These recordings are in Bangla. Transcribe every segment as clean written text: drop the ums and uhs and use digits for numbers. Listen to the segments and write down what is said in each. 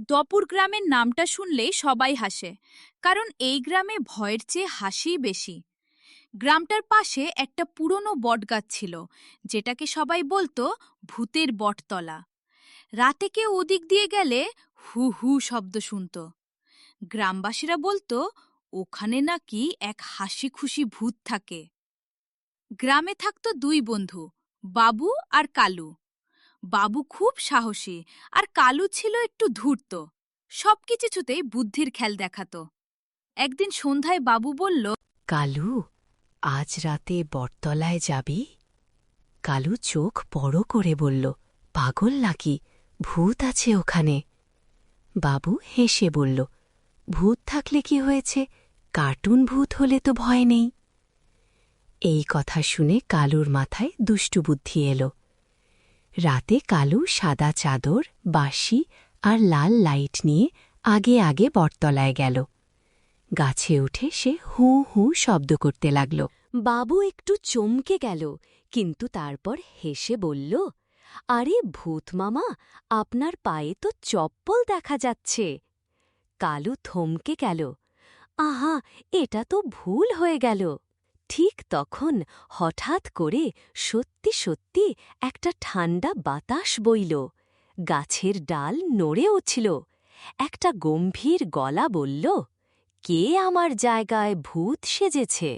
দপুর গ্রামের নামটা শুনলেই সবাই হাসে, কারণ এই গ্রামে ভয়ের চেয়ে হাসিই বেশি। গ্রামটার পাশে একটা পুরনো বটগাছ ছিল, যেটাকে সবাই বলতো ভূতের বটতলা। রাতে কেউ ওদিক দিয়ে গেলে হু হু শব্দ শুনত। গ্রামবাসীরা বলতো ওখানে নাকি এক হাসি খুশি ভূত থাকে। গ্রামে থাকতো দুই বন্ধু, বাবু আর কালু। বাবু খুব সাহসী আর কালু ছিল একটু ধূর্ত। সবকিছুতেই বুদ্ধির খেল দেখাতো। একদিন সন্ধ্যায় বাবু বলল, কালু, আজ রাতে বটতলায় যাবি? কালু চোখ বড় করে বলল, পাগল নাকি? ভূত আছে ওখানে। বাবু হেসে বলল, ভূত থাকলে কি হয়েছে? কার্টুন ভূত হলে তো ভয় নেই। এই কথা শুনে কালুর মাথায় দুষ্টু বুদ্ধি এলো। রাতে কালু সাদা চাদর, বাঁশি আর লাল লাইট নিয়ে আগে আগে বটতলায় গেল। গাছে উঠে সে হু হু শব্দ করতে লাগল। বাবু একটু চমকে গেল, কিন্তু তারপর হেসে বলল, আরে ভূত মামা, আপনার পায়ে তো চপ্পল দেখা যাচ্ছে। কালু থমকে গেল। আহা, এটা তো ভুল হয়ে গেল। ঠিক তখন হঠাৎ করে সত্যি সত্যি একটা ঠান্ডা বাতাস বইল। গাছের ডাল নড়ে উঠল। একটা গম্ভীর গলা বলল, কে আমার জায়গায় ভূত সেজেছে?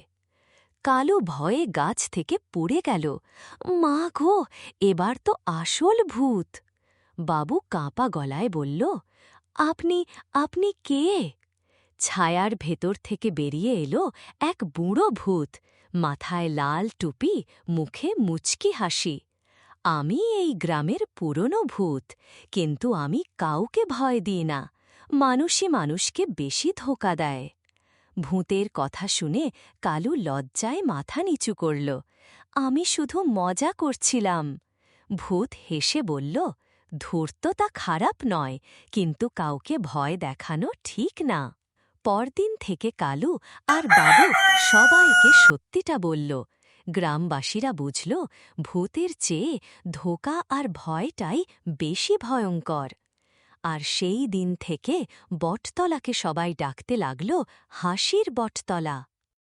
কালু ভয়ে গাছ থেকে পড়ে গেল। মা গো, এবার তো আসল ভূত। বাবু কাঁপা গলায় বলল, আপনি আপনি কে? ছায়ার ভেতর থেকে বেরিয়ে এলো এক বুড়ো ভূত, মাথায় লাল টুপি, মুখে মুচকি হাসি। আমি এই গ্রামের পুরনো ভূত, কিন্তু আমি কাউকে ভয় দিই না। মানুষই মানুষকে বেশি ধোঁকা দেয়। ভূতের কথা শুনে কালু লজ্জায় মাথা নিচু করল। আমি শুধু মজা করছিলাম। ভূত হেসে বলল, ধূর্ততা খারাপ নয়, কিন্তু কাউকে ভয় দেখানো ঠিক না। পরদিন থেকে কালু আর বাবু সবাইকে সত্যিটা বলল। গ্রামবাসীরা বুঝল, ভূতের চেয়ে ধোঁকা আর ভয়টাই বেশি ভয়ঙ্কর। আর সেই দিন থেকে বটতলাকে সবাই ডাকতে লাগল হাসির বটতলা।